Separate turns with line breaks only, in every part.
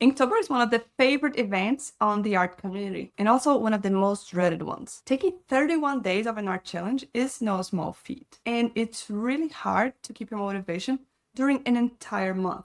Inktober is one of the favorite events on the art community and also one of the most dreaded ones. Taking 31 days of an art challenge is no small feat, and it's really hard to keep your motivation during an entire month.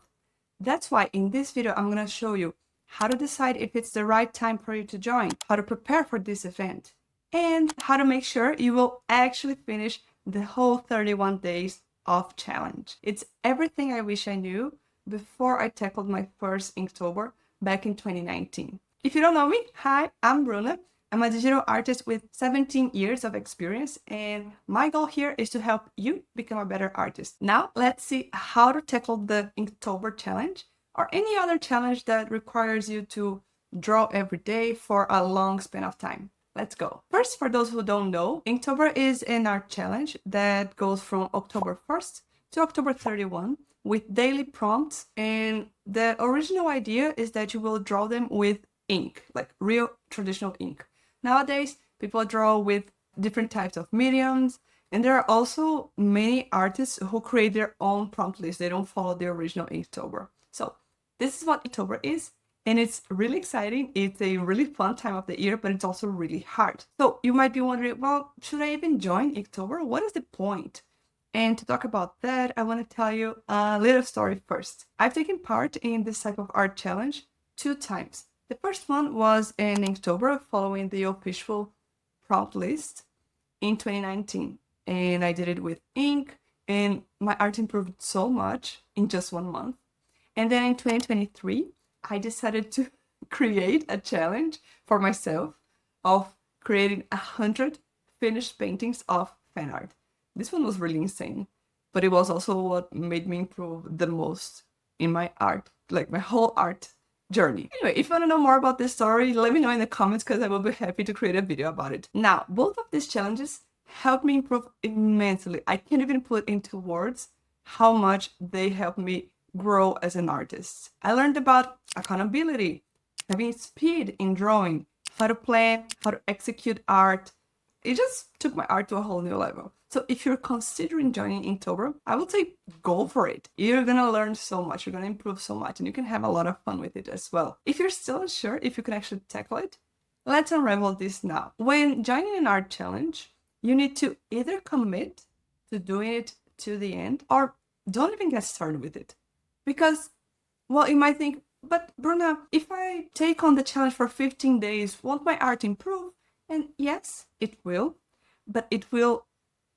That's why in this video, I'm going to show you how to decide if it's the right time for you to join, how to prepare for this event, and how to make sure you will actually finish the whole 31 days of challenge. It's everything I wish I knew before I tackled my first Inktober back in 2019. If you don't know me, hi, I'm Bruna. I'm a digital artist with 17 years of experience, and my goal here is to help you become a better artist. Now, let's see how to tackle the Inktober challenge or any other challenge that requires you to draw every day for a long span of time. Let's go. First, for those who don't know, Inktober is an art challenge that goes from October 1st to October 31 with daily prompts, and the original idea is that you will draw them with ink, like real traditional ink. Nowadays, people draw with different types of mediums, and there are also many artists who create their own prompt list. They don't follow the original Inktober. So this is what Inktober is, and it's really exciting. It's a really fun time of the year, but it's also really hard. So you might be wondering, well, should I even join Inktober? What is the point? And to talk about that, I want to tell you a little story first. I've taken part in this type of art challenge 2 times. The first one was in Inktober, following the official prompt list in 2019. And I did it with ink, and my art improved so much in just 1 month. And then in 2023, I decided to create a challenge for myself of creating 100 finished paintings of fan art. This one was really insane, but it was also what made me improve the most in my art, like my whole art journey. Anyway, if you want to know more about this story, let me know in the comments because I will be happy to create a video about it. Now, both of these challenges helped me improve immensely. I can't even put into words how much they helped me grow as an artist. I learned about accountability, having speed in drawing, how to plan, how to execute art. It just took my art to a whole new level. So if you're considering joining Inktober, I would say go for it. You're gonna learn so much, you're gonna improve so much, and you can have a lot of fun with it as well. If you're still unsure if you can actually tackle it, let's unravel this now. When joining an art challenge, you need to either commit to doing it to the end or don't even get started with it. Because, well, you might think, but Bruna, if I take on the challenge for 15 days, won't my art improve? And yes, it will, but it will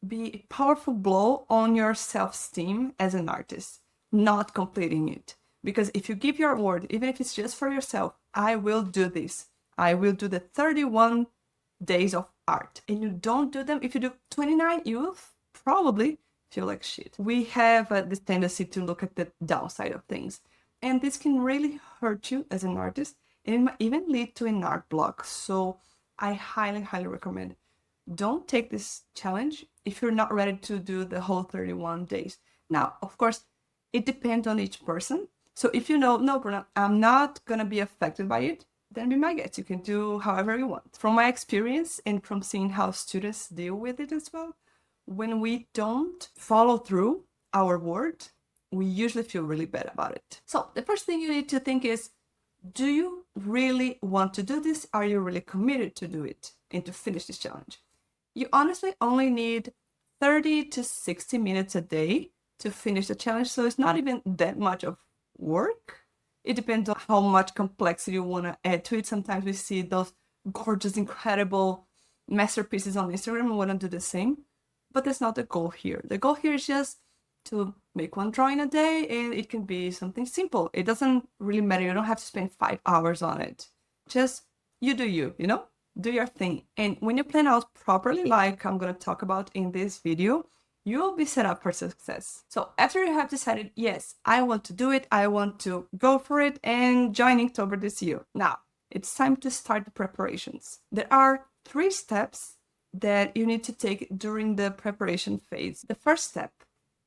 be a powerful blow on your self-esteem as an artist, not completing it. Because if you give your word, even if it's just for yourself, I will do this. I will do the 31 days of art. And you don't do them, if you do 29, you will probably feel like shit. We have this tendency to look at the downside of things. And this can really hurt you as an artist, and it might even lead to an art block. So I highly, highly recommend don't take this challenge if you're not ready to do the whole 31 days. Now, of course, it depends on each person. So if you know, no, Bruna, I'm not gonna be affected by it, then be my guest. You can do however you want. From my experience and from seeing how students deal with it as well, when we don't follow through our word, we usually feel really bad about it. So the first thing you need to think is, do you really want to do this? Are you really committed to do it and to finish this challenge? You honestly only need 30 to 60 minutes a day to finish the challenge, so it's not even that much of work. It depends on how much complexity you want to add to it. Sometimes we see those gorgeous, incredible masterpieces on Instagram and want to do the same, but that's not the goal here. The goal here is just to make 1 drawing a day, and it can be something simple. It doesn't really matter. You don't have to spend 5 hours on it. Just you do you, you know? Do your thing. And when you plan out properly, like I'm going to talk about in this video, you will be set up for success. So after you have decided, yes, I want to do it, I want to go for it and join Inktober this year. Now, it's time to start the preparations. There are 3 steps that you need to take during the preparation phase. The first step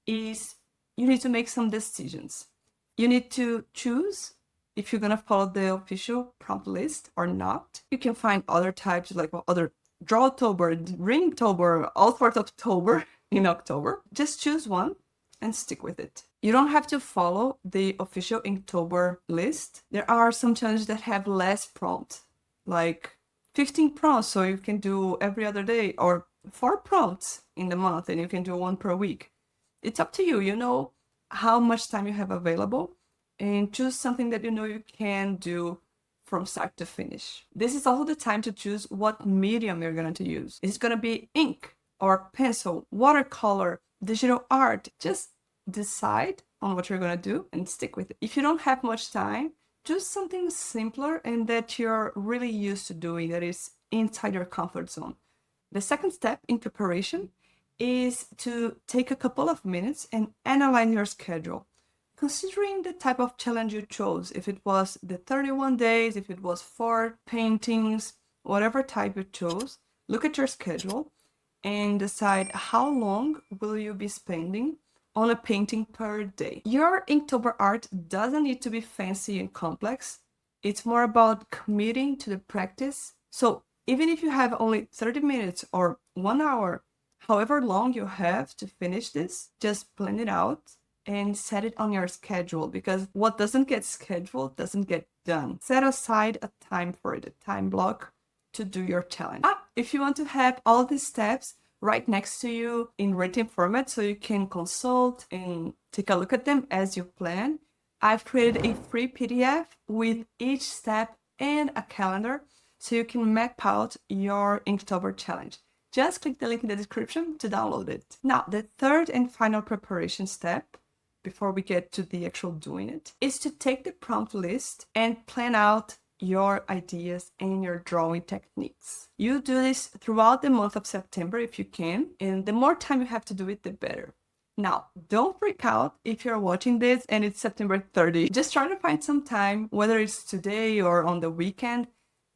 is you need to make some decisions. You need to choose if you're gonna follow the official prompt list or not. You can find other types, like other Drawtober, Ringtober, all sorts of Tober in October. Just choose one and stick with it. You don't have to follow the official Inktober list. There are some challenges that have less prompts, like 15 prompts, so you can do every other day, or 4 prompts in the month and you can do 1 per week. It's up to you. You know how much time you have available, and choose something that you know you can do from start to finish. This is also the time to choose what medium you're going to use. Is it going to be ink or pencil, watercolor, digital art? Just decide on what you're going to do and stick with it. If you don't have much time, choose something simpler and that you're really used to doing, that is inside your comfort zone. The second step in preparation is to take a couple of minutes and analyze your schedule. Considering the type of challenge you chose, if it was the 31 days, if it was 4 paintings, whatever type you chose, look at your schedule and decide how long will you be spending on a painting per day. Your Inktober art doesn't need to be fancy and complex. It's more about committing to the practice. So even if you have only 30 minutes or 1 hour, however long you have to finish this, just plan it out and set it on your schedule, because what doesn't get scheduled doesn't get done. Set aside a time for it, a time block to do your challenge. If you want to have all these steps right next to you in written format so you can consult and take a look at them as you plan, I've created a free PDF with each step and a calendar so you can map out your Inktober challenge. Just click the link in the description to download it. Now, the third and final preparation step, before we get to the actual doing it, is to take the prompt list and plan out your ideas and your drawing techniques. You do this throughout the month of September if you can, and the more time you have to do it, the better. Now, don't freak out if you're watching this and it's September 30. Just try to find some time, whether it's today or on the weekend,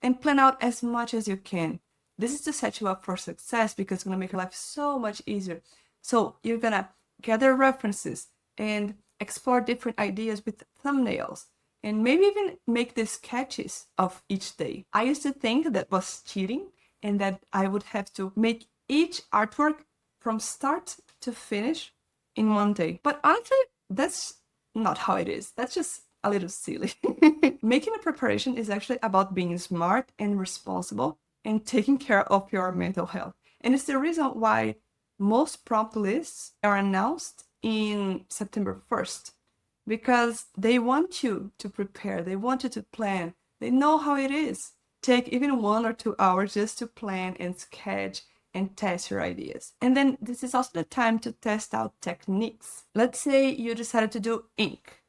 and plan out as much as you can. This is to set you up for success because it's going to make your life so much easier. So you're going to gather references and explore different ideas with thumbnails, and maybe even make the sketches of each day. I used to think that was cheating and that I would have to make each artwork from start to finish in 1 day. But honestly, that's not how it is. That's just a little silly. Making a preparation is actually about being smart and responsible and taking care of your mental health. And it's the reason why most prompt lists are announced in September 1st, because they want you to prepare, they want you to plan, they know how it is. Take even 1 or 2 hours just to plan and sketch and test your ideas. And then this is also the time to test out techniques. Let's say you decided to do ink,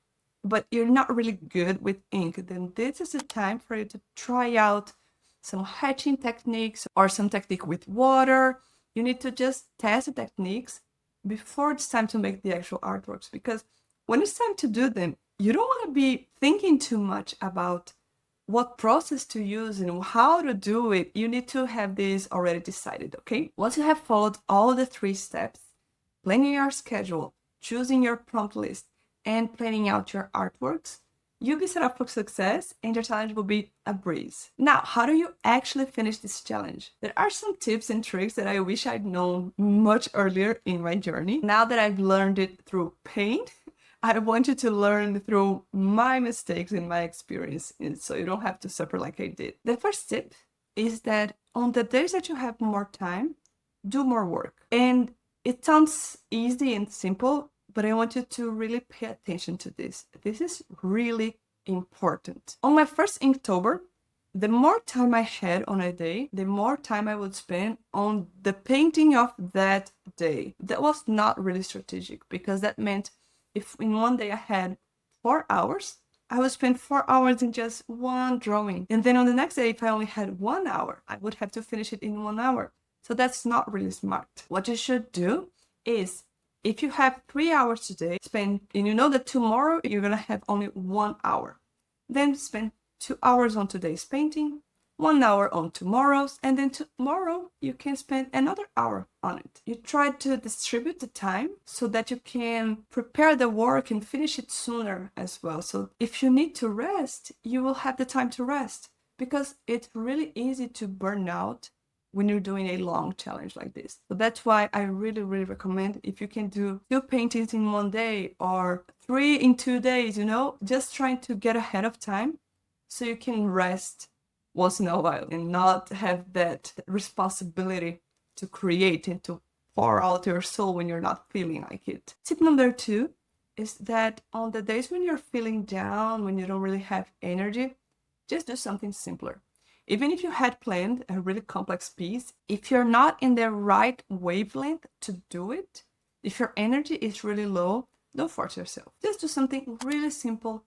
but you're not really good with ink, then this is the time for you to try out some hatching techniques or some technique with water. You need to just test the techniques before it's time to make the actual artworks, because when it's time to do them, you don't want to be thinking too much about what process to use and how to do it. You need to have this already decided, okay? Once you have followed all the 3 steps, planning your schedule, choosing your prompt list, and planning out your artworks, you'll be set up for success and your challenge will be a breeze. Now, how do you actually finish this challenge? There are some tips and tricks that I wish I'd known much earlier in my journey. Now that I've learned it through pain, I want you to learn through my mistakes and my experience, so you don't have to suffer like I did. The first tip is that on the days that you have more time, do more work. And it sounds easy and simple, but I want you to really pay attention to this. This is really important. On my first Inktober, the more time I had on a day, the more time I would spend on the painting of that day. That was not really strategic, because that meant if in 1 day I had 4 hours, I would spend 4 hours in just one drawing. And then on the next day, if I only had 1 hour, I would have to finish it in 1 hour. So that's not really smart. What you should do is, if you have 3 hours today, and you know that tomorrow you're gonna have only 1 hour, then spend 2 hours on today's painting, 1 hour on tomorrow's, and then tomorrow you can spend another hour on it. You try to distribute the time so that you can prepare the work and finish it sooner as well. So if you need to rest, you will have the time to rest, because it's really easy to burn out when you're doing a long challenge like this. So that's why I really, really recommend if you can do 2 paintings in 1 day or 3 in 2 days, you know, just trying to get ahead of time so you can rest once in a while and not have that responsibility to create and to pour out your soul when you're not feeling like it. Tip number 2 is that on the days when you're feeling down, when you don't really have energy, just do something simpler. Even if you had planned a really complex piece, if you're not in the right wavelength to do it, if your energy is really low, don't force yourself. Just do something really simple,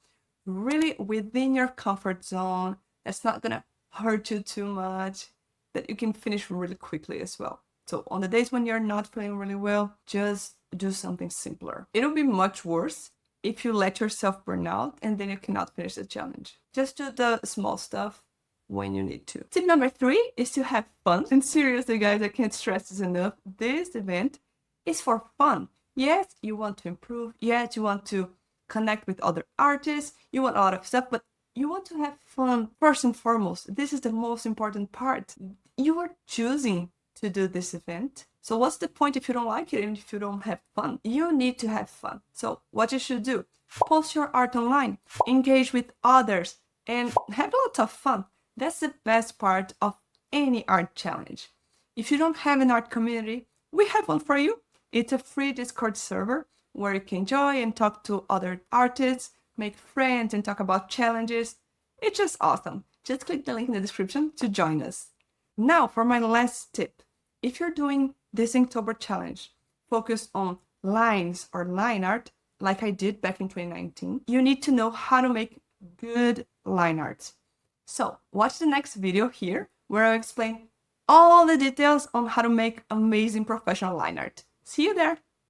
really within your comfort zone, that's not gonna hurt you too much, that you can finish really quickly as well. So on the days when you're not feeling really well, just do something simpler. It'll be much worse if you let yourself burn out and then you cannot finish the challenge. Just do the small stuff when you need to. Tip number 3 is to have fun. And seriously, guys, I can't stress this enough. This event is for fun. Yes, you want to improve. Yes, you want to connect with other artists. You want a lot of stuff, but you want to have fun first and foremost. This is the most important part. You are choosing to do this event. So what's the point if you don't like it and if you don't have fun? You need to have fun. So what you should do, post your art online, engage with others, and have lots of fun. That's the best part of any art challenge. If you don't have an art community, we have one for you. It's a free Discord server where you can join and talk to other artists, make friends, and talk about challenges. It's just awesome. Just click the link in the description to join us. Now for my last tip. If you're doing this Inktober challenge focused on lines or line art, like I did back in 2019, you need to know how to make good line art. So watch the next video here where I'll explain all the details on how to make amazing professional line art. See you there!